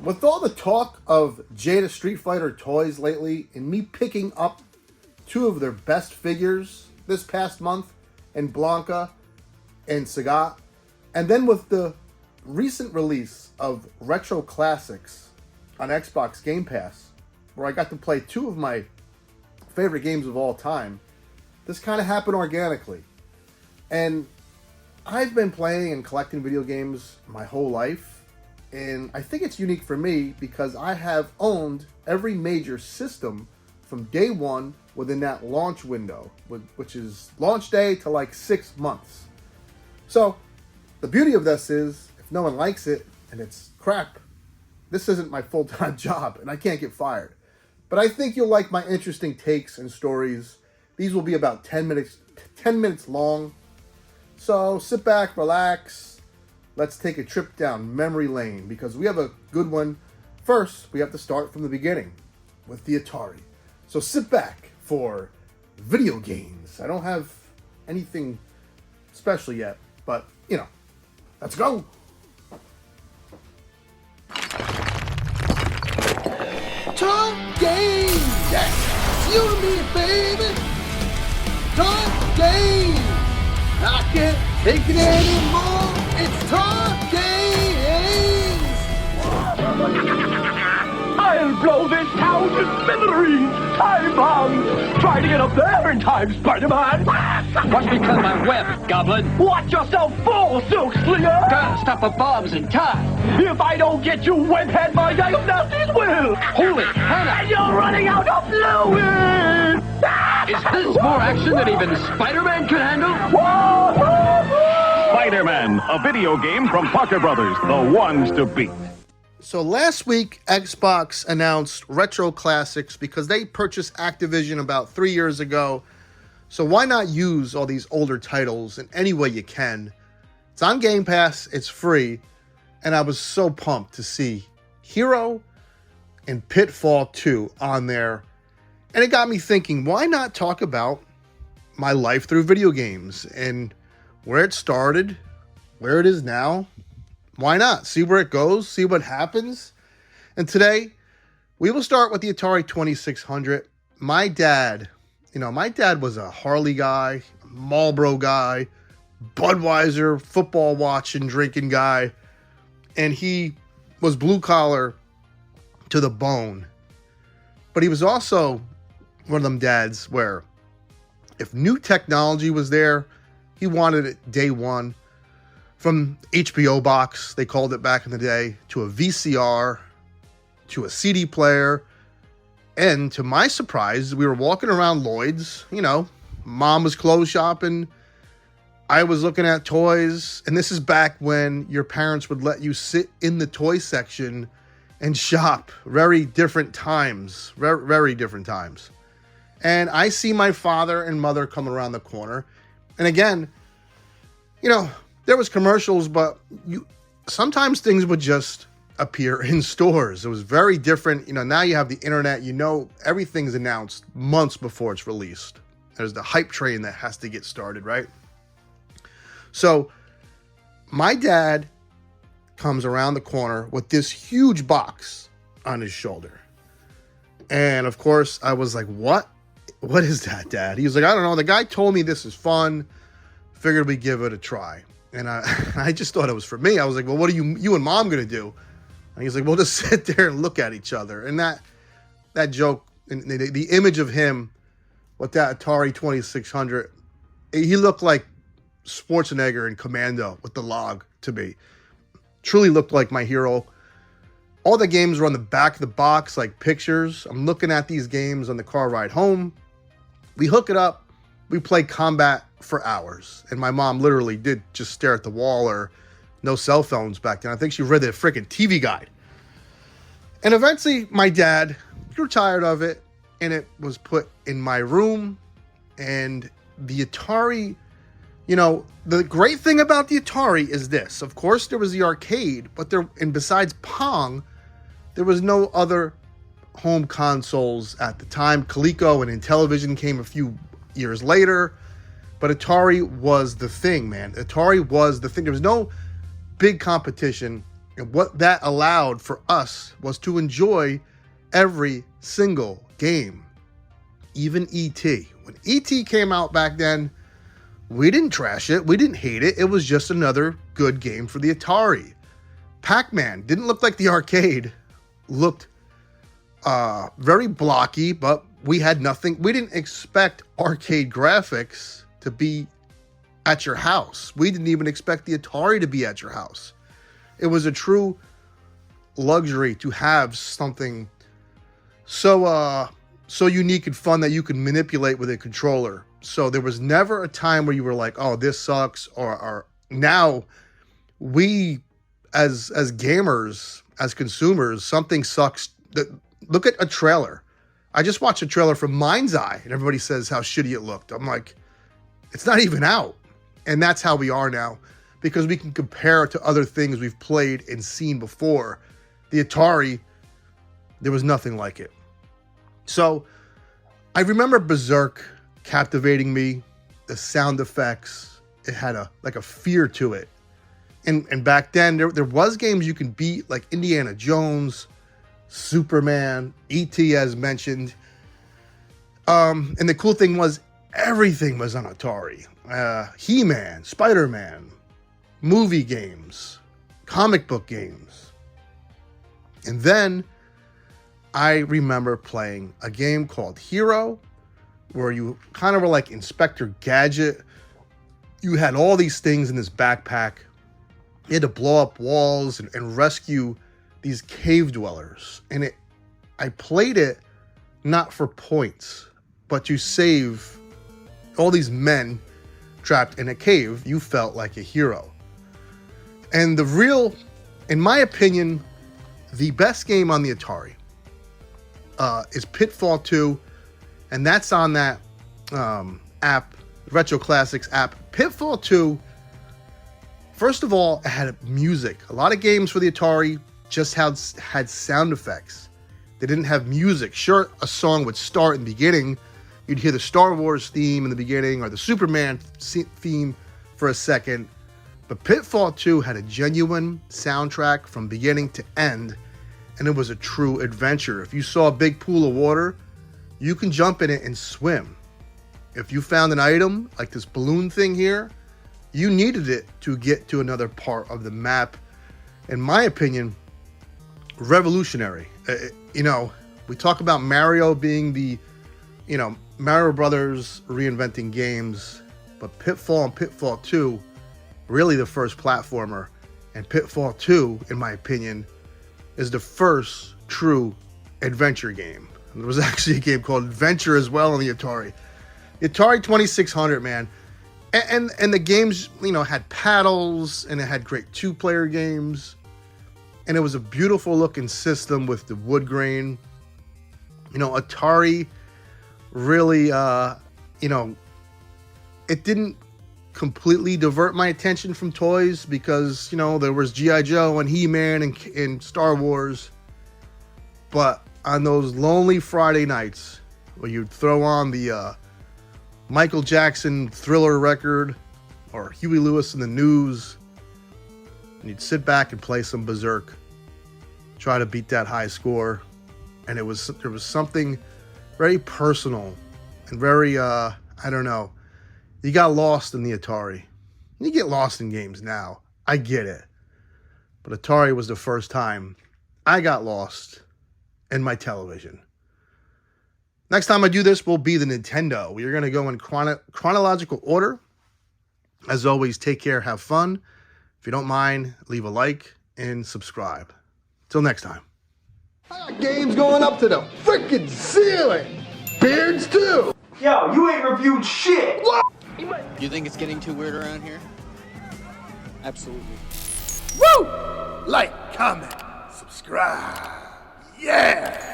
With all the talk of Jada Street Fighter toys lately, and me picking up two of their best figures this past month, in Blanca and Sagat, and then with the recent release of Retro Classics on Xbox Game Pass, where I got to play two of my favorite games of all time, this kind of happened organically. And I've been playing and collecting video games my whole life, and I think it's unique for me because I have owned every major system from day one within that launch window, which is launch day to like 6 months. So the beauty of this is, if no one likes it and it's crap, this isn't my full-time job and I can't get fired. But I think you'll like my interesting takes and stories. These will be about 10 minutes long. So sit back, relax. Let's take a trip down memory lane because we have a good one. First, we have to start from the beginning with the Atari. So sit back for Videogains. I don't have anything special yet, but you know, let's go. Talk games, yes, you and me, baby. Talk games. I can't take it anymore. It's Talk Games. I'll blow this town to smithereens. Time bombs. Try to get up there in time, SpiderMan. Watch me cut my web, Goblin. Watch yourself fall, Silk Slinger. Gotta stop the bombs in time. If I don't get you, webhead, my diagnostics will. Holy Hannah! And you're running out of fluid. Is this more action than even Spider-Man could handle? SpiderMan, a video game from Parker Brothers, the ones to beat. So last week, Xbox announced Retro Classics because they purchased Activision about 3 years ago. So why not use all these older titles in any way you can? It's on Game Pass, it's free, and I was so pumped to see Hero and Pitfall 2 on there. And it got me thinking, why not talk about my life through video games and where it started, where it is now? Why not? See where it goes, see what happens. And today, we will start with the Atari 2600. My dad was a Harley guy, a Marlboro guy, Budweiser, football watching, drinking guy. And he was blue collar to the bone. But he was also one of them dads where if new technology was there, he wanted it day one. From HBO box, they called it back in the day, to a VCR, to a CD player. And to my surprise, we were walking around Lloyd's, mom was clothes shopping. I was looking at toys. And this is back when your parents would let you sit in the toy section and shop. Very different times, very different times. And I see my father and mother come around the corner. And again, there was commercials, but sometimes things would just appear in stores. It was very different. Now you have the internet, everything's announced months before it's released. There's the hype train that has to get started, right? So my dad comes around the corner with this huge box on his shoulder. And of course I was like, what? What is that, Dad? He was like, I don't know. The guy told me this is fun. Figured we'd give it a try. And I just thought it was for me. I was like, well, what are you and Mom going to do? And he's like, we'll just sit there and look at each other. And that joke, and the image of him with that Atari 2600, he looked like Schwarzenegger in Commando with the log to me. Truly looked like my hero. All the games were on the back of the box, like pictures. I'm looking at these games on the car ride home. We hook it up. We play combat for hours. And my mom literally did just stare at the wall, or no cell phones back then. I think she read the freaking TV guide. And eventually my dad grew tired of it, and it was put in my room. And the Atari, the great thing about the Atari is this. Of course, there was the arcade, but besides Pong, there was no other home consoles at the time. Coleco and Intellivision came a few years later, but Atari was the thing, man. Atari was the thing. There was no big competition And what that allowed for us was to enjoy every single game, even E.T. When E.T. came out back then, we didn't trash it. We didn't hate it. It was just another good game for the Atari. Pac-Man didn't look like the arcade. Looked very blocky, but we had nothing. We didn't expect arcade graphics to be at your house. We didn't even expect the Atari to be at your house. It was a true luxury to have something so unique and fun that you could manipulate with a controller. So there was never a time where you were like, oh, this sucks. Or now we as gamers, as consumers, something sucks. Look at a trailer. I just watched a trailer from Mind's Eye and everybody says how shitty it looked. I'm like, it's not even out. And that's how we are now, because we can compare it to other things we've played and seen before. The Atari, there was nothing like it. So I remember Berserk captivating me, the sound effects, it had a fear to it. And back then there was games you can beat, like Indiana Jones, Superman, E.T. as mentioned. And the cool thing was everything was on Atari. He-Man, SpiderMan, movie games, comic book games. And then I remember playing a game called Hero, where you kind of were like Inspector Gadget. You had all these things in this backpack. You had to blow up walls and rescue these cave dwellers. And I played it not for points, but to save all these men trapped in a cave. You felt like a hero. And in my opinion, the best game on the Atari is Pitfall 2. And that's on that app, Retro Classics app. Pitfall 2, first of all, it had music. A lot of games for the Atari just had sound effects. They didn't have music. Sure, a song would start in the beginning. You'd hear the Star Wars theme in the beginning or the Superman theme for a second. But Pitfall 2 had a genuine soundtrack from beginning to end, and it was a true adventure. If you saw a big pool of water, you can jump in it and swim. If you found an item like this balloon thing here, you needed it to get to another part of the map. In my opinion, revolutionary. We talk about Mario being the, Mario Brothers reinventing games, but Pitfall and Pitfall 2, really the first platformer. And Pitfall 2, in my opinion, is the first true adventure game. And there was actually a game called Adventure as well on the Atari. The Atari 2600, man. And the games, had paddles, and it had great two-player games. And it was a beautiful looking system with the wood grain. Atari really, it didn't completely divert my attention from toys because, there was G.I. Joe and He-Man and Star Wars. But on those lonely Friday nights where you'd throw on the Michael Jackson Thriller record or Huey Lewis and the News, and you'd sit back and play some Berserk, try to beat that high score. And there was something very personal and very, you got lost in the Atari. You get lost in games now. I get it. But Atari was the first time I got lost in my television. Next time I do this will be the Nintendo. We are going to go in chronological order. As always, take care, have fun. If you don't mind, leave a like and subscribe. Till next time. I got games going up to the freaking ceiling. Beards too. Yo, you ain't reviewed shit. What? You think it's getting too weird around here? Absolutely. Woo! Like, comment, subscribe. Yeah!